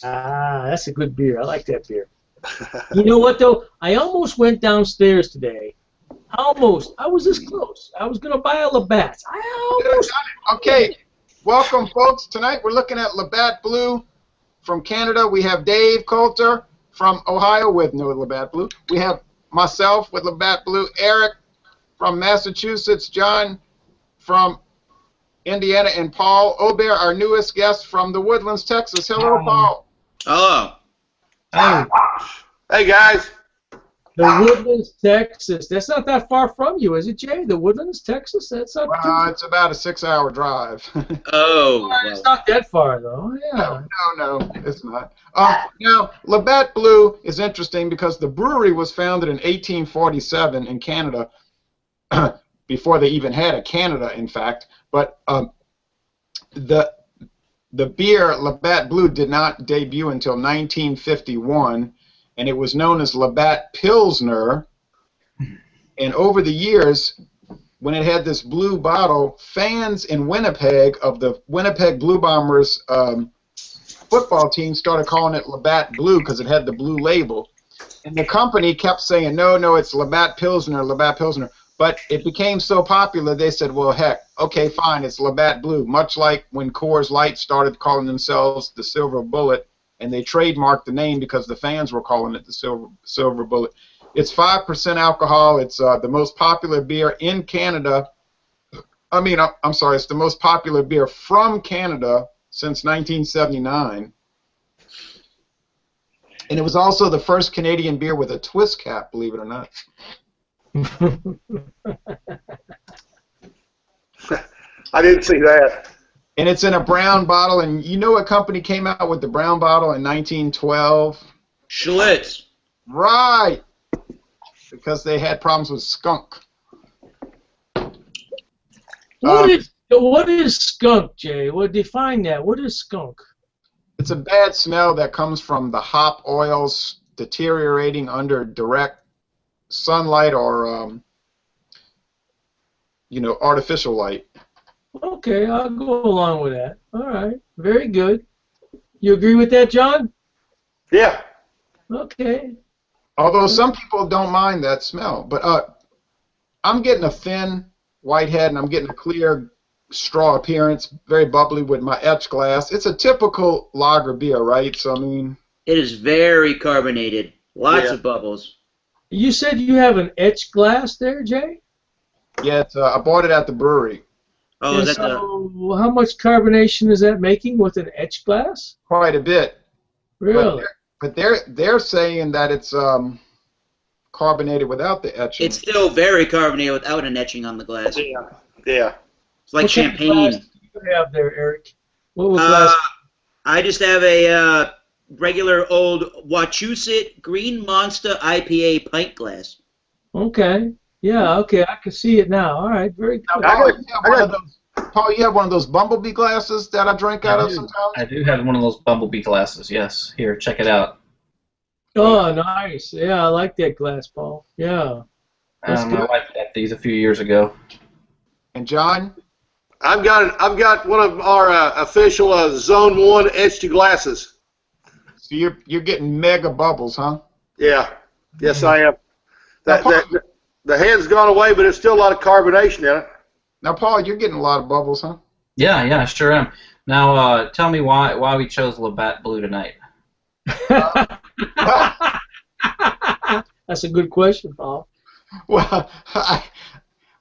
Ah, that's a good beer. I like that beer. You know what, though? I almost went downstairs today. Almost. I was this close. I was going to buy a Labatt. I almost. Okay, welcome, folks. Tonight we're looking at Labatt Blue from Canada. We have Dave Coulter from Ohio with no Labatt Blue. We have myself with Labatt Blue, Eric from Massachusetts, John from Indiana, and Paul Aubert, our newest guest from the Woodlands, Texas. Hello, Paul. Hello. Hey, Hey, guys. the Woodlands, Texas. That's not that far from you, is it, Jay? The Woodlands, Texas? That's not too It's about a 6-hour drive. Oh. It's not that far, though. Yeah. No, it's not. Now, Labatt Blue is interesting because the brewery was founded in 1847 in Canada, before they even had a Canada, in fact. But the beer Labatt Blue did not debut until 1951, and it was known as Labatt Pilsner. And over the years, when it had this blue bottle, fans in Winnipeg of the Winnipeg Blue Bombers football team started calling it Labatt Blue because it had the blue label. And the company kept saying, no, it's Labatt Pilsner, Labatt Pilsner. But it became so popular, they said, well, heck, okay, fine, it's Labatt Blue, much like when Coors Light started calling themselves the Silver Bullet, and they trademarked the name because the fans were calling it the Silver Bullet. It's 5% alcohol. It's the most popular beer in Canada. I'm sorry, it's the most popular beer from Canada since 1979. And it was also the first Canadian beer with a twist cap, believe it or not. I didn't see that. And it's in a brown bottle, and you know what company came out with the brown bottle in 1912? Schlitz. Right, because they had problems with skunk. What is skunk, Jay? Well, define that. What is skunk? It's a bad smell that comes from the hop oils deteriorating under direct sunlight or artificial light. Okay, I'll go along with that. All right, very good. You agree with that, John? Yeah. Okay. Although some people don't mind that smell, but I'm getting a thin white head and I'm getting a clear straw appearance, very bubbly with my etch glass. It's a typical lager beer, right? So It is very carbonated. Lots of bubbles. You said you have an etched glass there, Jay? Yeah, I bought it at the brewery. Oh, And so how much carbonation is that making with an etched glass? Quite a bit. Really? But they're saying that it's carbonated without the etching. It's still very carbonated without an etching on the glass. Yeah. It's like champagne. What glass do you have there, Eric? What glass? I just have a regular old Wachusett Green Monster IPA pint glass. Okay. Yeah, okay. I can see it now. All right, very good. Paul, you have one of those Bumblebee glasses that I drink out of sometimes? I do have one of those Bumblebee glasses, yes. Here, check it out. Oh, nice. Yeah, I like that glass, Paul. Yeah. My wife got these a few years ago. And John? I've got one of our official Zone 1 etched glasses. So you're getting mega bubbles, huh? Yeah. Yes, I am. The head's gone away, but there's still a lot of carbonation in it. Now, Paul, you're getting a lot of bubbles, huh? Yeah, I sure am. Now, tell me why we chose Labatt Blue tonight. That's a good question, Paul. Well,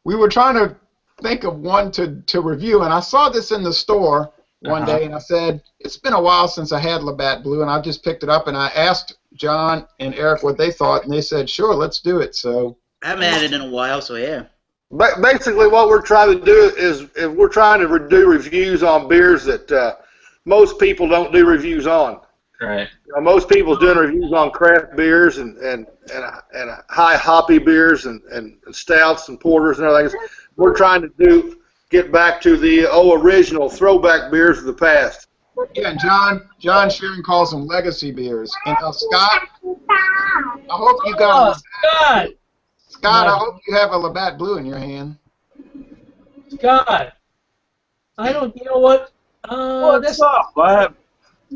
we were trying to think of one to review, and I saw this in the store one day, and I said, it's been a while since I had Labatt Blue, and I just picked it up, and I asked John and Eric what they thought, and they said, sure, let's do it. So I haven't had it in a while, so yeah. Basically, what we're trying to do is we're trying to do reviews on beers that most people don't do reviews on. Right. Most people's doing reviews on craft beers and high hoppy beers and stouts and porters and other things. We're trying to get back to the original throwback beers of the past. Yeah, and John Sheeran calls them legacy beers. And Scott, I hope you got Scott, I hope you have a Labatt Blue in your hand. Scott, you know what? What's up?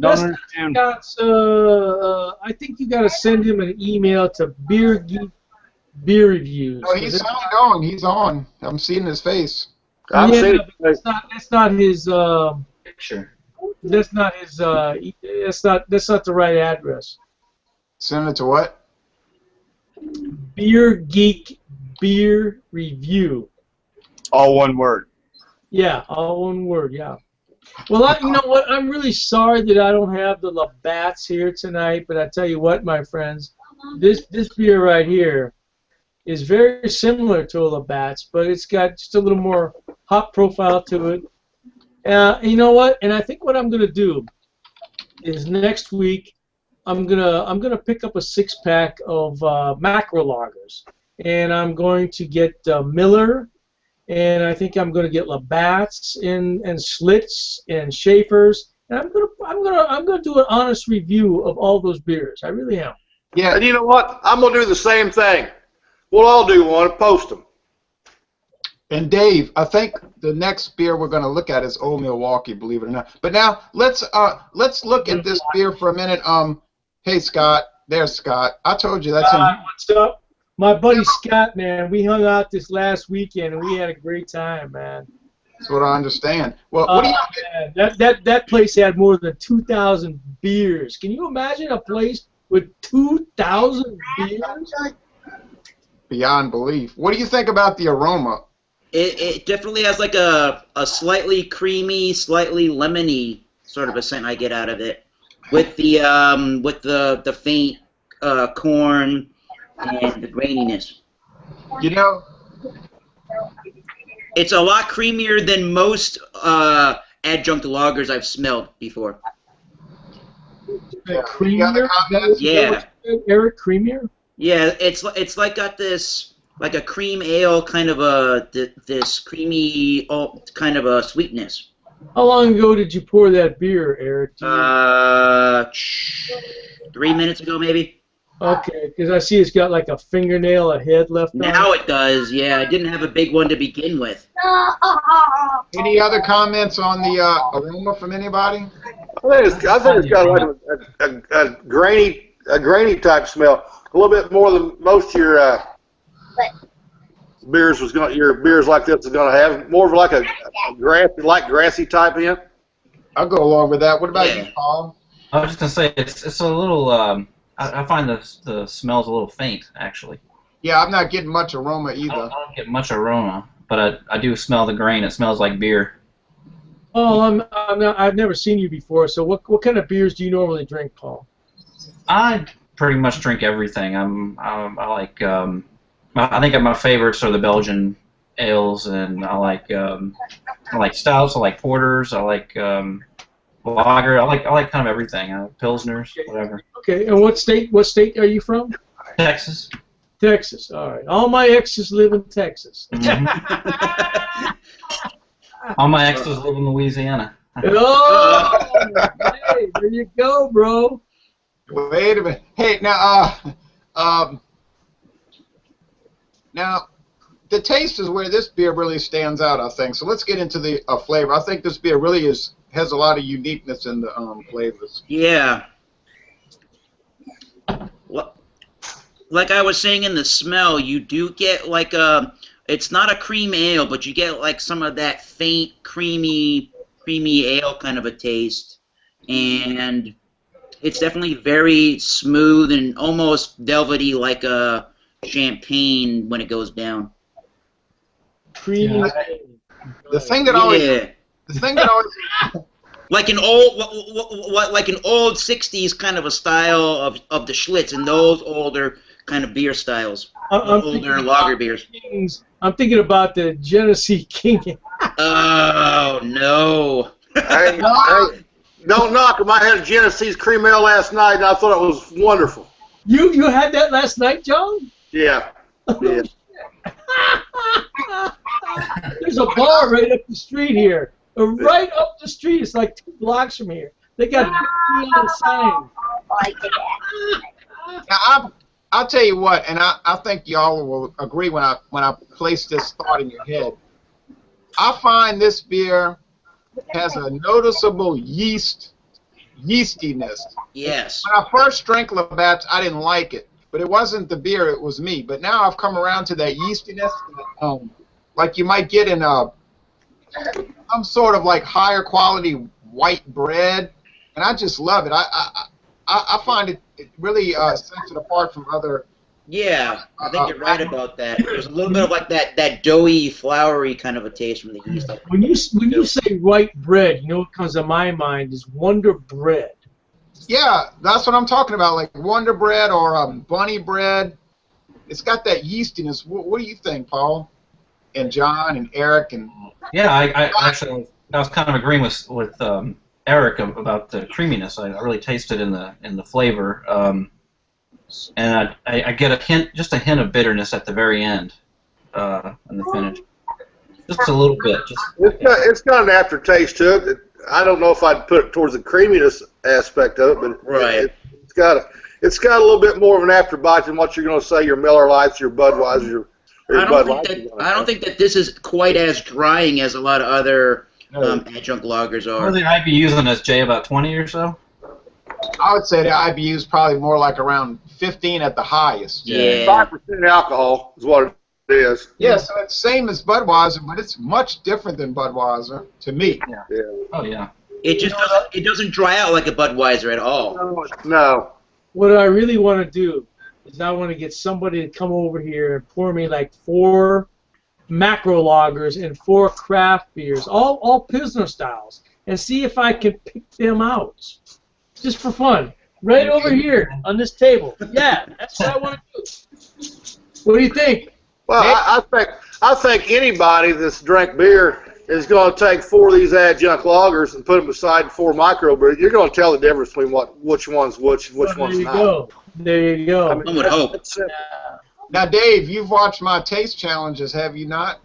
That's understand. I think you got to send him an email to Beer Geek Beer Reviews. Oh, he's signed on. He's on. I'm seeing his face. I've seen it. That's not his. Picture. That's not his. That's not the right address. Send it to what? Beer Geek Beer Review. All one word. Yeah, all one word. Yeah. Well, you know what? I'm really sorry that I don't have the Labatts here tonight, but I tell you what, my friends, this beer right here is very similar to a Labatt's, but it's got just a little more hop profile to it. You know what? And I think what I'm gonna do is next week I'm gonna pick up a 6-pack of macro lagers, and I'm going to get Miller. And I think I'm going to get Labatt's and Schlitz and Schaefer's, and I'm gonna do an honest review of all those beers. I really am. Yeah. And you know what? I'm gonna do the same thing. We'll all do one and post them. And Dave, I think the next beer we're going to look at is Old Milwaukee, believe it or not. But now let's look at this beer for a minute. Hey Scott, there's Scott. I told you that's him. What's up? My buddy Scott, man, we hung out this last weekend and we had a great time, man. That's what I understand. Well, what do you man, that place had more than 2,000 beers. Can you imagine a place with 2,000 beers? Beyond belief. What do you think about the aroma? It definitely has like a slightly creamy, slightly lemony sort of a scent I get out of it, with the faint corn and the graininess. You know, it's a lot creamier than most adjunct lagers I've smelled before. Creamier? Yeah. Eric, creamier? Yeah, it's like got this like a cream ale kind of this creamy kind of a sweetness. How long ago did you pour that beer, Eric? 3 minutes ago, maybe. Okay, because I see it's got like a fingernail ahead left on it. Now it does, yeah. I didn't have a big one to begin with. any other comments on the aroma from anybody? I think it's got like a grainy type smell. A little bit more than most of your beers like this is gonna have. More of like a grassy type in. I'll go along with that. What about you, Paul? I was just gonna say it's a little. I find the smell's a little faint, actually. Yeah, I'm not getting much aroma either. I don't get much aroma, but I do smell the grain. It smells like beer. Oh, I've never seen you before. So what kind of beers do you normally drink, Paul? I pretty much drink everything. I like. I think my favorites are the Belgian ales, and I like stouts. I like porters. I like lager. I like kind of everything. Pilsners, whatever. Okay, and what state are you from? Texas. Texas. All right. All my exes live in Texas. Mm-hmm. All my exes live in Louisiana. Oh, hey, there you go, bro. Wait a minute. Hey, now, the taste is where this beer really stands out, I think. So let's get into the flavor. I think this beer really has a lot of uniqueness in the flavors. Yeah. Well, like I was saying in the smell, you do get like it's not a cream ale, but you get like some of that faint creamy ale kind of a taste, and it's definitely very smooth and almost velvety, like a champagne when it goes down. Creamy. Yeah. The thing that always like an old like an old 60s kind of a style of the Schlitz and those older kind of beer styles. Older lager beers. I'm thinking about the Genesee King. Oh no. Hey, don't knock them. I had a Genesee's cream ale last night, and I thought it was wonderful. You had that last night, John? Yeah. Yeah. There's a bar right up the street here. Right up the street. It's like 2 blocks from here. They got neon signs. Now, I'll tell you what, and I think y'all will agree when I place this thought in your head. I find this beer has a noticeable yeast yeastiness. Yes. When I first drank Labatt's, I didn't like it, but it wasn't the beer; it was me. But now I've come around to that yeastiness, like you might get in some sort of like higher quality white bread, and I just love it. I find it really sets it apart from other. Yeah, I think you're right about that. There's a little bit of like that doughy, floury kind of a taste from the yeast. When you say white bread, you know what comes to my mind is Wonder Bread. Yeah, that's what I'm talking about, like Wonder Bread or Bunny Bread. It's got that yeastiness. What do you think, Paul? And John and Eric and. Yeah, I actually was kind of agreeing with Eric about the creaminess. I really taste it in the flavor, and I get just a hint of bitterness at the very end in the finish, just a little bit. It's got an aftertaste to it. I don't know if I'd put it towards the creaminess aspect of it, but right. It's got a little bit more of an afterbite than what you're going to say your Miller Lights, your Budweiser. I don't think that this is quite as drying as a lot of other adjunct lagers are. What do the IBUs on this, Jay? About 20 or so? I would say the IBU is probably more like around 15 at the highest. Yeah. 5% alcohol is what it is. Yeah, so it's the same as Budweiser, but it's much different than Budweiser to me. Yeah. Oh yeah. It doesn't dry out like a Budweiser at all. No. What I really want to do is I want to get somebody to come over here and pour me like 4 macro lagers and 4 craft beers, all Pilsner styles, and see if I can pick them out. Just for fun. Right over here on this table. Yeah, that's what I want to do. What do you think? Well, I think anybody that's drank beer is going to take 4 of these adjunct lagers and put them beside 4 micro beers. You're going to tell the difference between which one's which one's not. There you go. I mean, One would hope. Now, Dave, you've watched my taste challenges, have you not?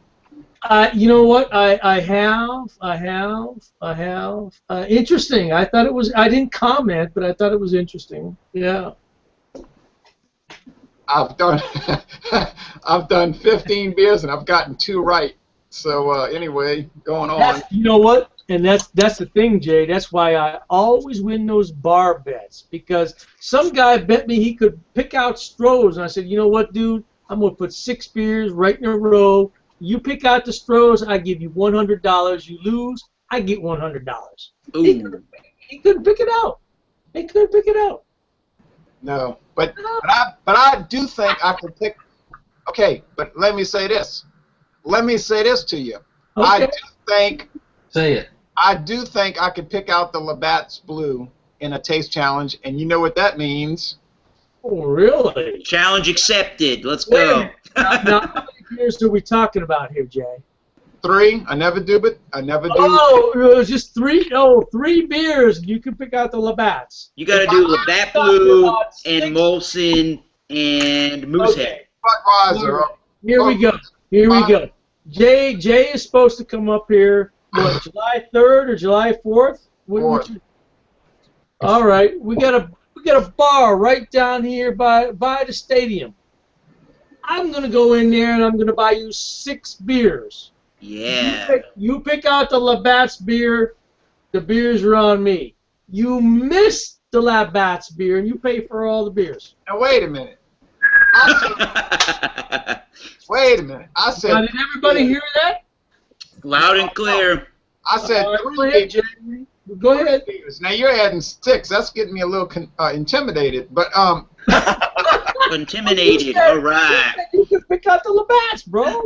You know what? I have. Interesting. I thought it was. I didn't comment, but I thought it was interesting. Yeah. I've done 15 beers and I've gotten 2 right. So anyway, going on. You know what? And that's the thing, Jay. That's why I always win those bar bets, because some guy bet me he could pick out Strohs, and I said, you know what, dude? I'm gonna put 6 beers right in a row. You pick out the Strohs, I give you $100. You lose, I get $100. He couldn't pick it out. He couldn't pick it out. No, but I do think I could pick. Okay, but let me say this. Let me say this to you. Okay. I do think. Say it. I do think I could pick out the Labatt Blue in a taste challenge, and you know what that means. Oh, really? Challenge accepted. Let's Wait a go. minute. Now, how many beers are we talking about here, Jay? 3. I never do, but I never do. Oh, it was just 3. Oh, 3 beers. You can pick out the Labatt's. You got to do Labatt Blue and Molson and Moosehead. Budweiser. Here we go. Here we go. Jay is supposed to come up here. What, July 3rd or July 4th? All right, we got a bar right down here by the stadium. I'm gonna go in there and I'm gonna buy you 6 beers. Yeah. You pick out the Labatt's beer. The beers are on me. You miss the Labatt's beer and you pay for all the beers. Now wait a minute. Wait a minute. I said. Now, did everybody hear that? Loud and clear. I said. Go ahead, Jeremy. Go ahead. Now you're adding 6. That's getting me a little intimidated. But Intimidated. All right. You can pick out the Labatt's, bro.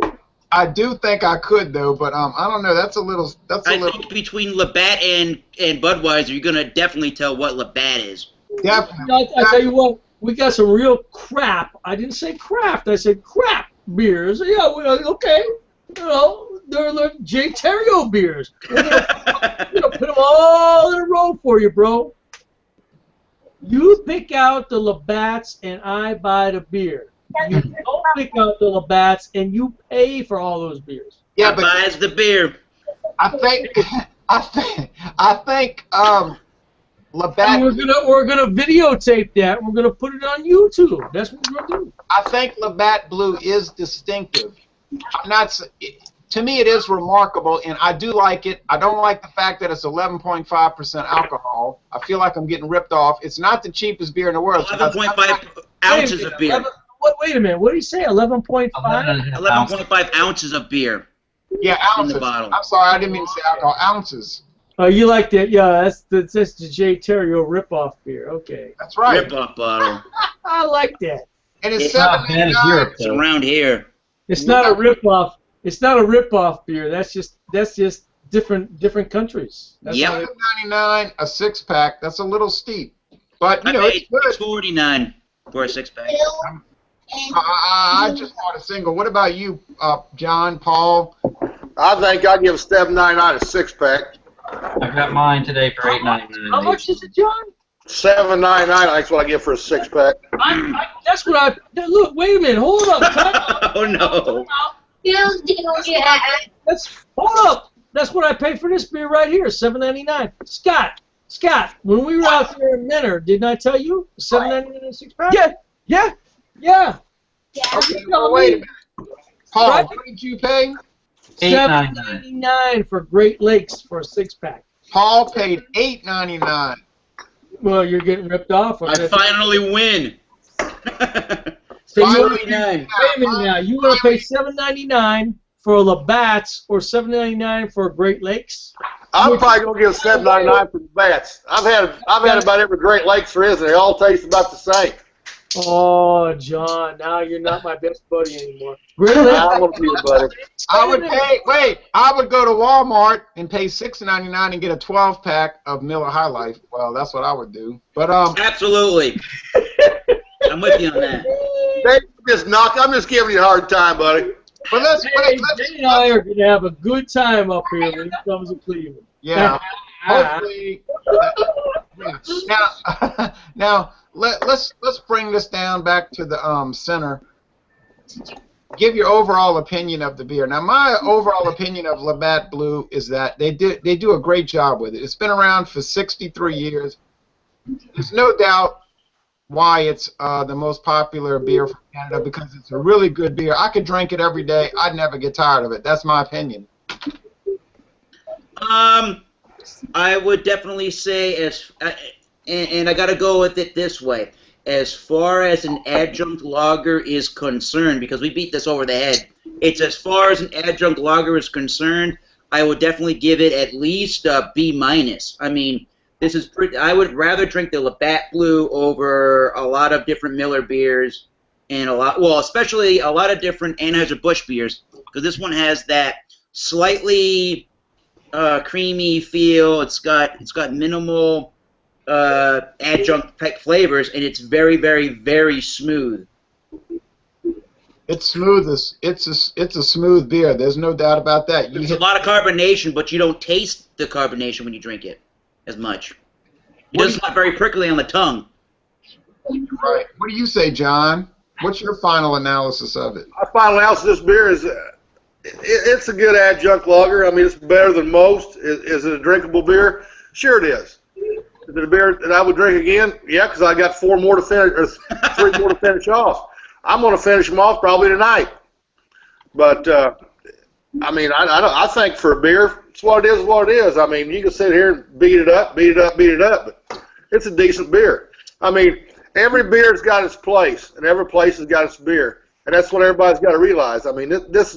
I do think I could though, but I don't know. That's a little. I think between Labatt and Budweiser, you're gonna definitely tell what Labatt is. Definitely. I tell you what, we got some real crap. I didn't say craft. I said crap beers. Yeah, okay. You know, they're like J. Terrio beers. We're gonna put them all in a row for you, bro. You pick out the Labatt's and I buy the beer. You don't pick out the Labatt's and you pay for all those beers. Yeah, but buys the beer. I think Labatt. And we're gonna videotape that. We're gonna put it on YouTube. That's what we're gonna do. I think Labatt Blue is distinctive. I'm not. to me, it is remarkable, and I do like it. I don't like the fact that it's 11.5% alcohol. I feel like I'm getting ripped off. It's not the cheapest beer in the world. 11.5 ounces of beer. Wait a minute. What did you say? 11.5? 11.5 ounces of beer. Yeah, ounces. In the bottle. I'm sorry, I didn't mean to say alcohol. Ounces. Oh, you like that? Yeah, that's the J. Terrio rip-off beer. Okay. That's right. Rip-off bottle. I like that. And it's not bad as Europe, It's around here. It's not a rip-off. It's not a rip-off beer. That's just different countries. That's Yep. how they- $7.99 a 6-pack. That's a little steep, but you I know paid it's good. $2.49 for a 6-pack. I just bought a single. What about you, John, Paul? I think I'd give $7.99 a 6-pack. I got mine today for $8.99. How much is it, John? $7.99. I think's what I get for a 6-pack. That's what I. Look, wait a minute. Hold up. Oh, no. Hold up. That's what I paid for this beer right here, $7.99. Scott, when we were out there in Menor, didn't I tell you $7.99 a 6-pack? Yeah. Okay, well, wait a minute. Paul, what did you pay? $7.99 for Great Lakes for a 6-pack. Paul paid $8.99. Well, you're getting ripped off. I finally win. So Finally, wait a minute now. You want to pay $7.99 for a Labatt's or $7.99 for a Great Lakes? I'm probably gonna give $7.99 for the bats. I've had about every Great Lakes there is, and they all taste about the same. Oh, John, now you're not my best buddy anymore. Great Lakes. I want to be your buddy. I would go to Walmart and pay $6.99 and get a 12-pack of Miller High Life. Well, that's what I would do. But Absolutely. I'm with you on that. I'm just giving you a hard time, buddy. but let's Jay and I are going to have a good time up here when he comes to Cleveland. yeah. Hopefully. Yeah. Now let's bring this down back to the center. Give your overall opinion of the beer. Now, my overall opinion of Labatt Blue is that they do a great job with it. It's been around for 63 years. There's no doubt why it's the most popular beer from Canada, because it's a really good beer. I could drink it every day. I'd never get tired of it. That's my opinion. I would definitely say, and I got to go with it this way. As far as an adjunct lager is concerned, because we beat this over the head, it's as far as an adjunct lager is concerned, I would definitely give it at least a B-. I mean, this is pretty. I would rather drink the Labatt Blue over a lot of different Miller beers, and especially a lot of different Anheuser-Busch beers, because this one has that slightly creamy feel. It's got minimal adjunct flavors, and it's very, very, very smooth. It's smooth. It's a smooth beer. There's no doubt about that. There's a lot of carbonation, but you don't taste the carbonation when you drink it as much. It's not very prickly on the tongue. Right. What do you say, John? What's your final analysis of it? My final analysis of this beer is it's a good adjunct lager. I mean, it's better than most. Is it a drinkable beer? Sure it is. Is it a beer that I would drink again? Yeah, because I got 4 more to finish, or 3 more to finish off. I'm going to finish them off probably tonight. But I mean, I think for a beer, it's what it is. What it is. I mean, you can sit here and beat it up, but it's a decent beer. I mean, every beer's got its place, and every place has got its beer, and that's what everybody's got to realize. I mean,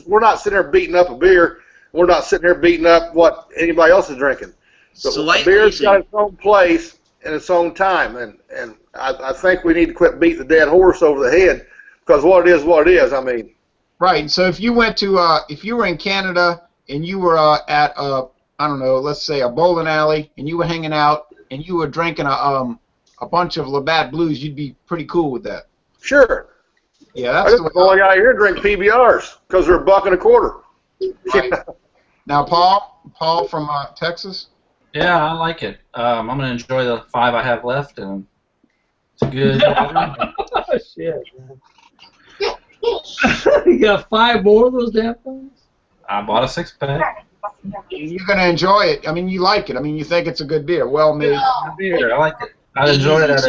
we're not sitting here beating up a beer. We're not sitting here beating up what anybody else is drinking. So a beer's got its own place and its own time, and I think we need to quit beating the dead horse over the head, because what it is. I mean, right. So if you went to if you were in Canada and you were at I don't know, let's say a bowling alley, and you were hanging out and you were drinking a bunch of Labatt Blues, you'd be pretty cool with that. Sure. Yeah, that's the way. All guy here drink PBRs because they're $1.25. Right. Now, Paul from Texas. Yeah, I like it. I'm going to enjoy the 5 I have left, and it's a good. Oh, shit, man. You got 5 more of those damn things? I bought a 6-pack. You're going to enjoy it. I mean, you like it. I mean, you think it's a good beer. Well made. Beer. I like it. I enjoyed it at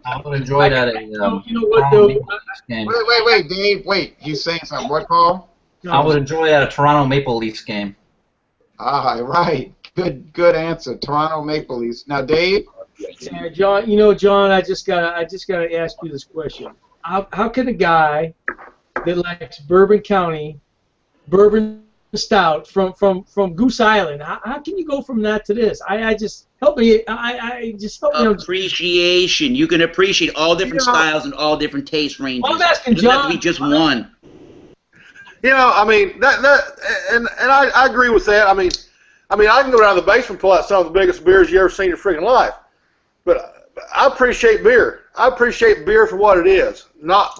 I would enjoy that at you know what though? game. Wait, Dave. Wait, he's saying something. What, Paul? I would enjoy at a Toronto Maple Leafs game. Ah, right. Good answer. Toronto Maple Leafs. Now, Dave. Yeah, John. John, I just gotta ask you this question. How can a guy that likes Bourbon County, Bourbon Stout from Goose Island, how can you go from that to this? I just help me. I just help me. Appreciation. You can appreciate all different styles and all different taste ranges. I'm asking it doesn't have John. to be just one. I mean and I agree with that. I mean I can go down to the basement and pull out some of the biggest beers you ever seen in your freaking life. But I appreciate beer. I appreciate beer for what it is, not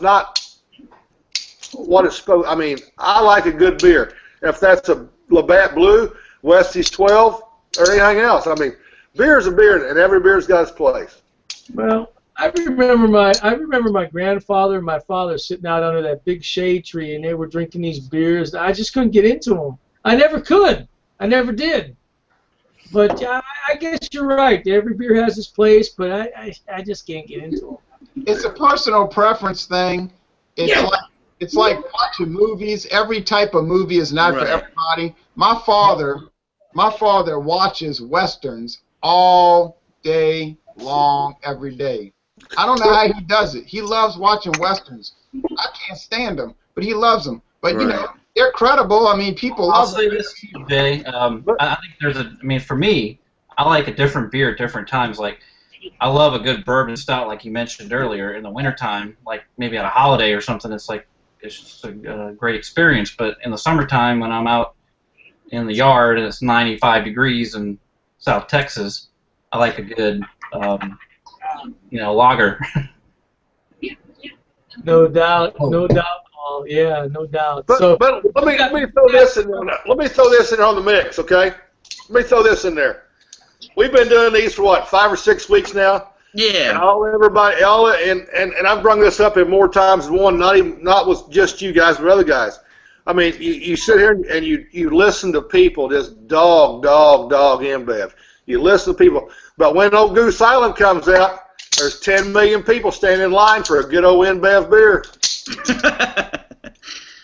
what it's supposed. I mean, I like a good beer. If that's a Labatt Blue, Westie's 12, or anything else. I mean, beer is a beer, and every beer's got its place. Well, I remember my grandfather and my father sitting out under that big shade tree, and they were drinking these beers. I just couldn't get into them. I never could. I never did. But I guess you're right. Every beer has its place, but I just can't get into them. It's a personal preference thing. It's like watching movies. Every type of movie is not for everybody. My father watches westerns all day long, every day. I don't know how he does it. He loves watching westerns. I can't stand them, but he loves them. But they're credible. I mean, people love them. I'll say this to you, Jay. I think for me, I like a different beer at different times. Like, I love a good bourbon stout, like you mentioned earlier, in the wintertime, like maybe at a holiday or something. It's just a great experience. But in the summertime, when I'm out in the yard and it's 95 degrees in South Texas, I like a good, lager. No doubt, Paul. Yeah, no doubt. But let me throw this in. Let me throw this in on the mix, okay? Let me throw this in there. We've been doing these for what, 5 or 6 weeks now? Yeah. And I've brought this up in more times than one. Not with just you guys, but other guys. I mean, you sit here and you listen to people just dog InBev. You listen to people, but when old Goose Island comes out, there's 10 million people standing in line for a good old InBev beer.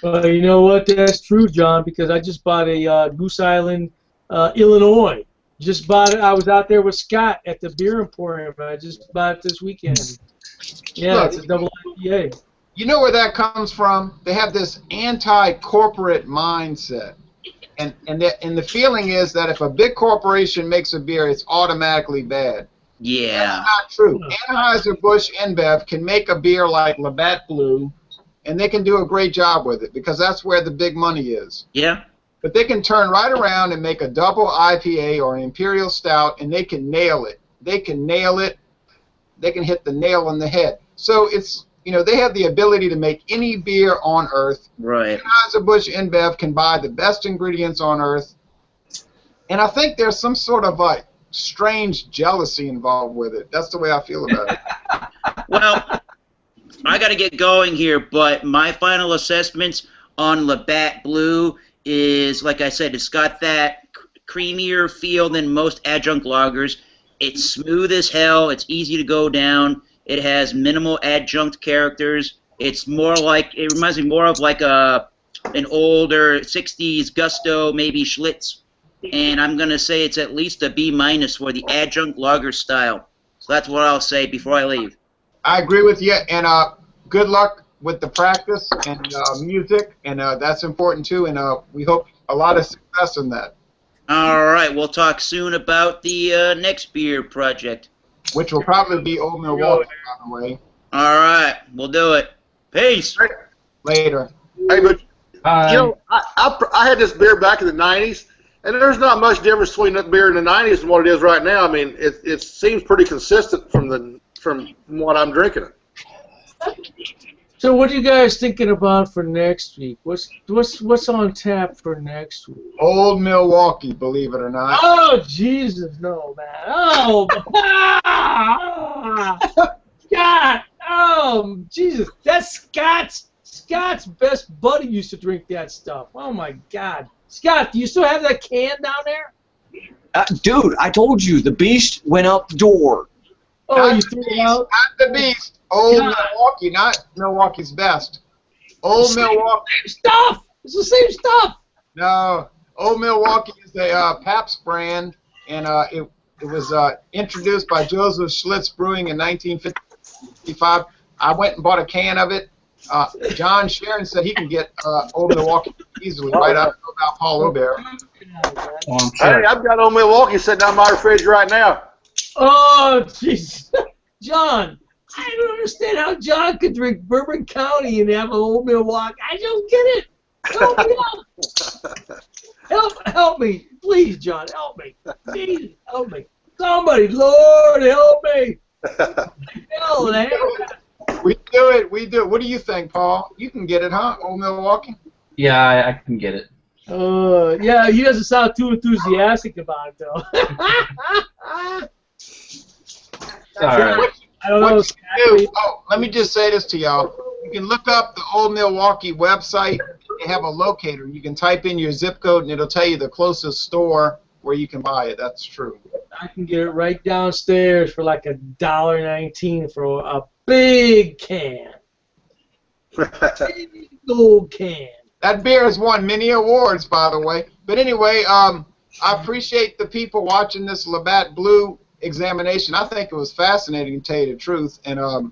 Well, you know what? That's true, John, because I just bought a Goose Island, Illinois. Just bought it. I was out there with Scott at the beer emporium, and I just bought it this weekend. Yeah, Look, it's a double IPA. You know where that comes from? They have this anti-corporate mindset. And the feeling is that if a big corporation makes a beer, it's automatically bad. Yeah. That's not true. Anheuser-Busch InBev can make a beer like Labatt Blue, and they can do a great job with it because that's where the big money is. Yeah. But they can turn right around and make a double IPA or an Imperial Stout, and they can nail it. They can nail it. They can hit the nail on the head. So it's, they have the ability to make any beer on earth. Right. Anheuser-Busch InBev can buy the best ingredients on earth. And I think there's some sort of strange jealousy involved with it. That's the way I feel about it. Well, I got to get going here, but my final assessments on Labatt Blue is, like I said, it's got that creamier feel than most adjunct lagers. It's smooth as hell. It's easy to go down. It has minimal adjunct characters. It reminds me more of like an older 60s Gusto, maybe Schlitz. And I'm going to say it's at least a B- for the adjunct lager style. So that's what I'll say before I leave. I agree with you, and good luck with the practice and music, and that's important too, and we hope a lot of success in that. All right, we'll talk soon about the next beer project. Which will probably be Old Milwaukee, by the way. All right, we'll do it. Peace. Later. Hey, but I had this beer back in the 90s, and there's not much difference between that beer in the 90s and what it is right now. I mean, it seems pretty consistent from what I'm drinking. So what are you guys thinking about for next week? What's on tap for next week? Old Milwaukee, believe it or not. Oh Jesus, no, man! Oh, Scott! Oh, Jesus! That's Scott's best buddy used to drink that stuff. Oh my God, Scott, do you still have that can down there? Dude, I told you the beast went out the door. Oh, you threw it out? Not the Beast. Old Yeah. Milwaukee, not Milwaukee's Best. Old Milwaukee. Same stuff. It's the same stuff. No, Old Milwaukee is a Pabst brand, and it was introduced by Joseph Schlitz Brewing in 1955. I went and bought a can of it. John Sharon said he can get Old Milwaukee easily, right? I don't know about Paul Aubert. Oh, I'm sure. Hey, I've got old Milwaukee sitting on my fridge right now. Oh, jeez. John, I don't understand how John could drink Bourbon County and have an Old Milwaukee. I don't get it. Help me out. Help me. Please, John, help me. Please, help me. Somebody, Lord, help me. Hell, man. We do it. We do it. What do you think, Paul? You can get it, huh? Old Milwaukee? Yeah, I can get it. Yeah, he doesn't sound too enthusiastic about it, though. All right. I don't know. What you do, let me just say this to y'all. You can look up the Old Milwaukee website. They have a locator. You can type in your zip code, and it'll tell you the closest store where you can buy it. That's true. I can get it right downstairs for like $1.19 for a big can. Big gold can. That beer has won many awards, by the way. But anyway, I appreciate the people watching this Labatt Blue examination. I think it was fascinating, to tell you the truth. And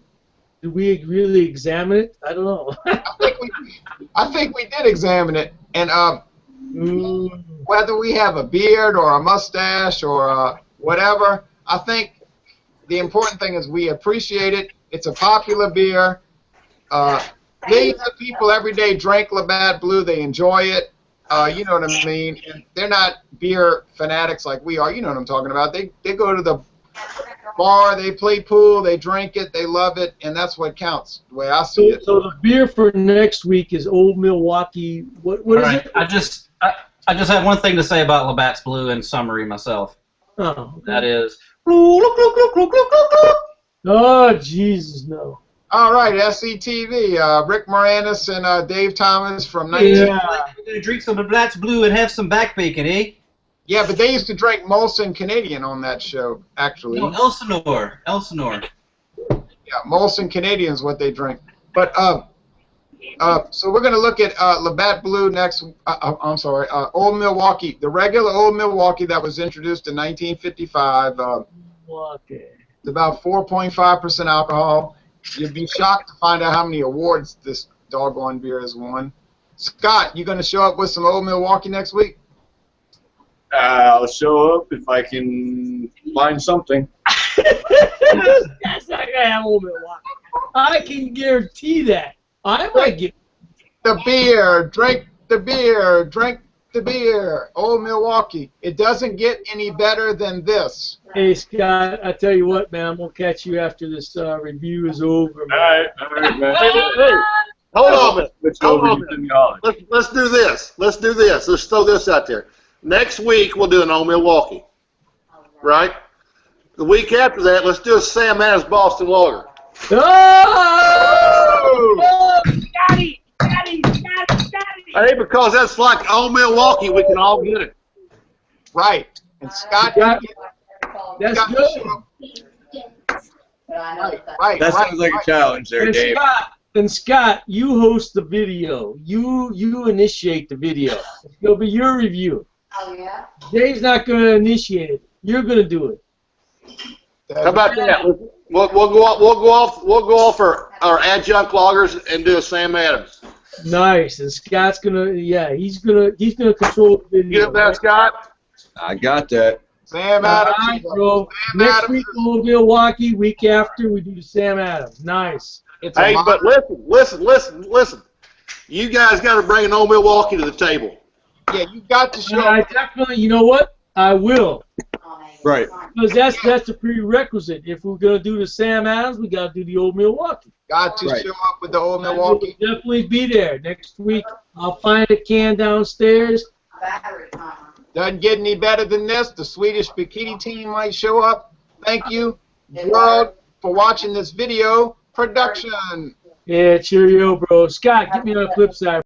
did we really examine it? I don't know. I think we did examine it. And whether we have a beard or a mustache or whatever, I think the important thing is we appreciate it. It's a popular beer. Millions of people every day drink Labatt Blue. They enjoy it. You know what I mean? And they're not beer fanatics like we are. You know what I'm talking about. They go to the bar, they play pool, they drink it, they love it, and that's what counts, the way I see it. So the beer for next week is Old Milwaukee. What is it? I just have one thing to say about Labatt's Blue in summary myself. Oh, That is. Oh, Jesus, no. All right, SCTV, Rick Moranis and Dave Thomas from 19... Yeah. We're going to drink some Labatt's Blue and have some back bacon, eh? Yeah, but they used to drink Molson Canadian on that show, actually. No, Elsinore. Yeah, Molson Canadian is what they drink. But, so we're going to look at Labatt Blue next... I'm sorry, Old Milwaukee. The regular Old Milwaukee that was introduced in 1955. Milwaukee. It's about 4.5% alcohol. You'd be shocked to find out how many awards this doggone beer has won. Scott, you going to show up with some Old Milwaukee next week? I'll show up if I can find something. That's not going to have Old Milwaukee. I can guarantee that. I might get The beer, drink the beer, drink the beer. Old Milwaukee. It doesn't get any better than this. Hey, Scott, I tell you what, man, I'm going to catch you after this review is over, man. All right, man. Hey, hold on a minute. Let's Hold over on to a minute. Jimmy Holland. Let's do this. Let's do this. Let's throw this out there. Next week we'll do an Old Milwaukee, right? The week after that, let's do a Sam Adams Boston Lager. Oh! Scotty! Hey, because that's like Old Milwaukee, we can all get it. Right. And Scott, Yeah. That's Scott, good. right. That sounds like a challenge there, And Dave. Scott, you host the video. You initiate the video. It'll be your review. Oh, yeah? Dave's not going to initiate it. You're going to do it. How about that? We'll go off our adjunct loggers and do a Sam Adams. Nice. And Scott's gonna, he's gonna control the You video. get that, Scott? I got that. Sam All Adams. right, bro. Sam Next Adams week, is- we'll Milwaukee. Week after, we do the Sam Adams. Nice. It's a Hey, lot- but listen. You guys got to bring an Old Milwaukee to the table. yeah, you got to show. And I definitely, you know what? I will. Right. Because that's a prerequisite. If we're gonna do the Sam Adams, we gotta do the Old Milwaukee. Got to Right. show up with the Old I will Milwaukee. definitely be there next week. I'll find a can downstairs. Battery, Doesn't get any better than this. The Swedish bikini team might show up. Thank you, world, for watching this video production. Yeah, cheerio, bro. Scott, get me on the flip side.